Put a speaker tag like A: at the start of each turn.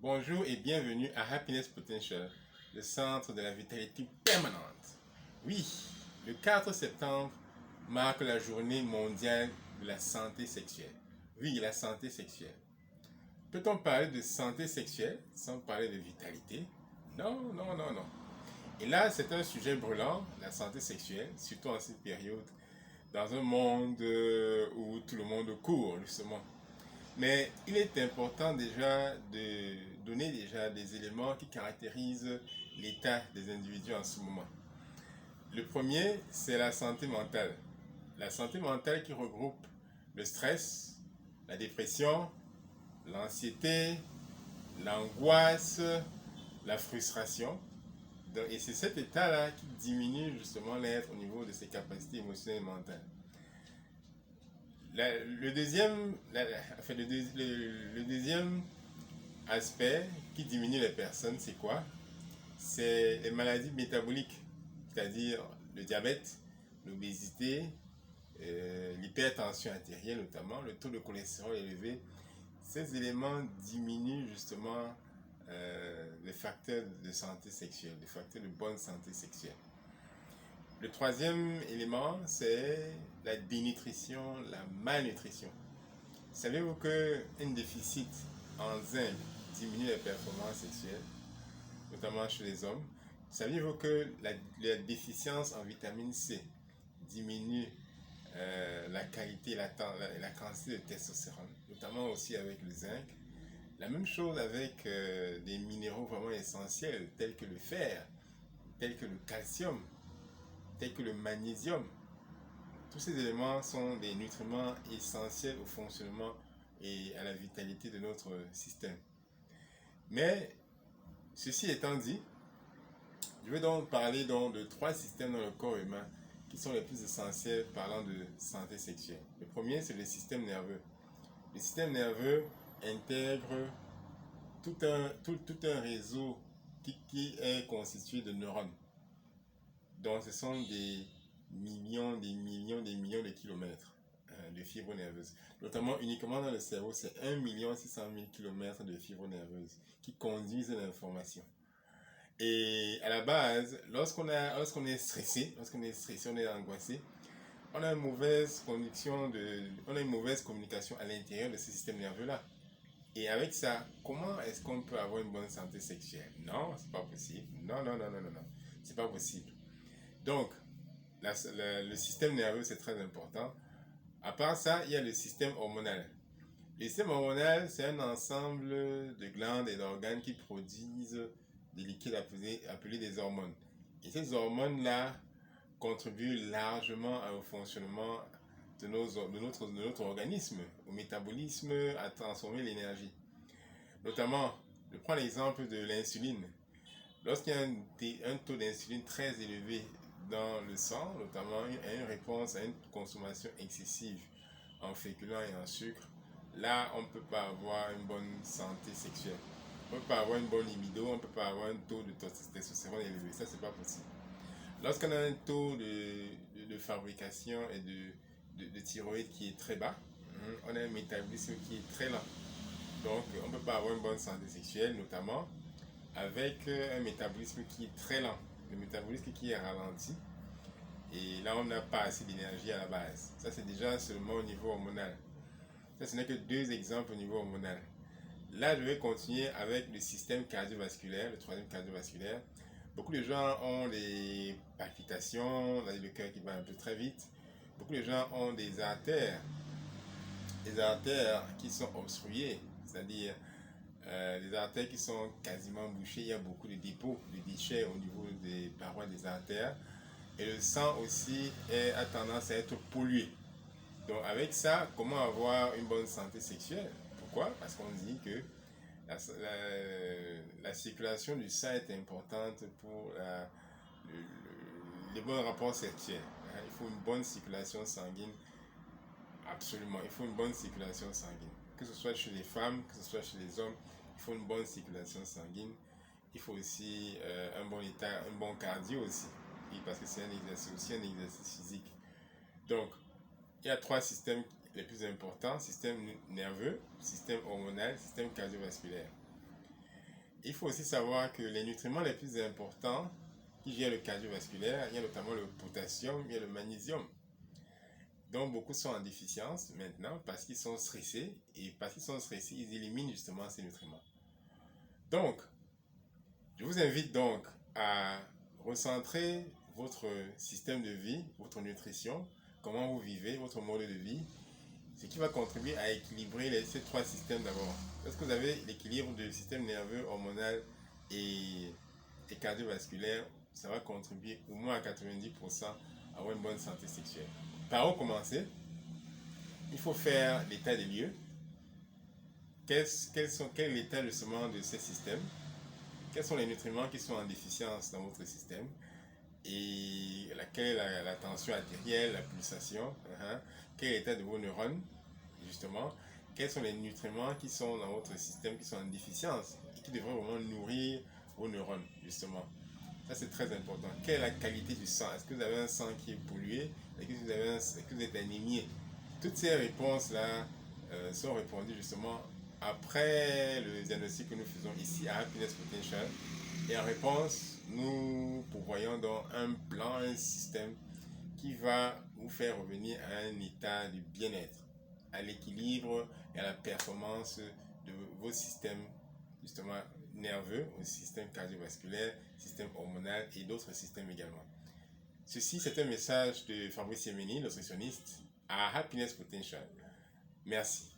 A: Bonjour et bienvenue à Happiness Potential, le centre de la vitalité permanente. Oui, le 4 septembre marque la journée mondiale de la santé sexuelle. Oui, la santé sexuelle. Peut-on parler de santé sexuelle sans parler de vitalité? Non, non, non, non. Et là, c'est un sujet brûlant, la santé sexuelle, surtout en cette période, dans un monde où tout le monde court, justement. Mais il est important déjà de donner déjà des éléments qui caractérisent l'état des individus en ce moment. Le premier, c'est la santé mentale. La santé mentale qui regroupe le stress, la dépression, l'anxiété, l'angoisse, la frustration. Et c'est cet état-là qui diminue justement l'être au niveau de ses capacités émotionnelles et mentales. Le deuxième, le deuxième aspect qui diminue les personnes, c'est quoi? C'est les maladies métaboliques, c'est-à-dire le diabète, l'obésité, l'hypertension artérielle notamment, le taux de cholestérol élevé. Ces éléments diminuent justement les facteurs de santé sexuelle, les facteurs de bonne santé sexuelle. Le troisième élément, c'est la dénutrition, la malnutrition. Savez-vous qu'un déficit en zinc diminue les performances sexuelles, notamment chez les hommes? Saviez-vous que la déficience en vitamine C diminue la qualité et la quantité de testostérone, notamment aussi avec le zinc? La même chose avec des minéraux vraiment essentiels tels que le fer, tels que le calcium, tels que le magnésium. Tous ces éléments sont des nutriments essentiels au fonctionnement et à la vitalité de notre système. Mais, ceci étant dit, je vais donc parler de trois systèmes dans le corps humain qui sont les plus essentiels parlant de santé sexuelle. Le premier, c'est le système nerveux. Le système nerveux intègre tout un réseau qui est constitué de neurones. Donc, ce sont des millions de kilomètres de fibres nerveuses. Notamment, uniquement dans le cerveau, c'est 1 600 000 kilomètres de fibres nerveuses qui conduisent l'information. Et à la base, lorsqu'on est stressé, on est angoissé, on a une mauvaise communication à l'intérieur de ce système nerveux-là. Et avec ça, comment est-ce qu'on peut avoir une bonne santé sexuelle? Non, c'est pas possible. Non, non, non, non, non, non. C'est pas possible. Donc, le système nerveux, c'est très important. À part ça, il y a le système hormonal. Le système hormonal, c'est un ensemble de glandes et d'organes qui produisent des liquides appelés des hormones. Et ces hormones-là contribuent largement au fonctionnement de notre organisme, au métabolisme, à transformer l'énergie. Notamment, je prends l'exemple de l'insuline. Lorsqu'il y a un taux d'insuline très élevé dans le sang, notamment à une réponse à une consommation excessive en féculents et en sucre, là, on ne peut pas avoir une bonne santé sexuelle. On ne peut pas avoir une bonne libido, on ne peut pas avoir un taux de testostérone élevé. Ça, c'est pas possible. Lorsqu'on a un taux de fabrication et de thyroïde qui est très bas, on a un métabolisme qui est très lent. Donc, on ne peut pas avoir une bonne santé sexuelle, notamment avec un métabolisme qui est très lent, le métabolisme qui est ralenti. Et là, on n'a pas assez d'énergie à la base. Ça, c'est déjà seulement au niveau hormonal. Ça, ce n'est que deux exemples au niveau hormonal. Là, je vais continuer avec le système cardiovasculaire, le troisième cardiovasculaire. Beaucoup de gens ont des palpitations, le cœur qui bat un peu très vite. Beaucoup de gens ont des artères qui sont obstruées, c'est-à-dire les artères qui sont quasiment bouchées. Il y a beaucoup de dépôts, de déchets au niveau des parois des artères. Et le sang aussi a tendance à être pollué. Donc avec ça, comment avoir une bonne santé sexuelle? Pourquoi? Parce qu'on dit que la circulation du sang est importante pour les bons rapports sexuels. Il faut une bonne circulation sanguine. Absolument, il faut une bonne circulation sanguine. Que ce soit chez les femmes, que ce soit chez les hommes, il faut une bonne circulation sanguine. Il faut aussi un bon cardio aussi. Et parce que c'est aussi un exercice physique. Donc, il y a trois systèmes les plus importants, système nerveux, système hormonal, système cardiovasculaire. il faut aussi savoir que les nutriments les plus importants qui gèrent le cardiovasculaire, il y a notamment le potassium, il y a le magnésium. Donc beaucoup sont en déficience maintenant parce qu'ils sont stressés, et parce qu'ils sont stressés, ils éliminent justement ces nutriments. Donc, je vous invite donc à recentrer votre système de vie, votre nutrition, comment vous vivez, votre mode de vie, ce qui va contribuer à équilibrer ces trois systèmes d'abord. Lorsque vous avez l'équilibre du système nerveux, hormonal et cardiovasculaire, ça va contribuer au moins à 90% à avoir une bonne santé sexuelle. Par où commencer? Il faut faire l'état des lieux. Quel est l'état justement de ces systèmes? Quels sont les nutriments qui sont en déficience dans votre système? Et quelle est la tension artérielle, la pulsation? Quel est l'état de vos neurones, justement? Quels sont les nutriments qui sont dans votre système, qui sont en déficience et qui devraient vraiment nourrir vos neurones, justement? Ça, c'est très important. Quelle est la qualité du sang? Est-ce que vous avez un sang qui est pollué? Est-ce que vous êtes anémié? Toutes ces réponses-là sont répondues justement après le diagnostic que nous faisons ici à Happiness Potential. Et en réponse, nous pourvoyons donc un plan, un système qui va vous faire revenir à un état de bien-être, à l'équilibre et à la performance de vos systèmes justement nerveux, au système cardiovasculaire, système hormonal et d'autres systèmes également. Ceci, c'est un message de Fabrice Yemeni, nutritionniste à Happiness Potential. Merci.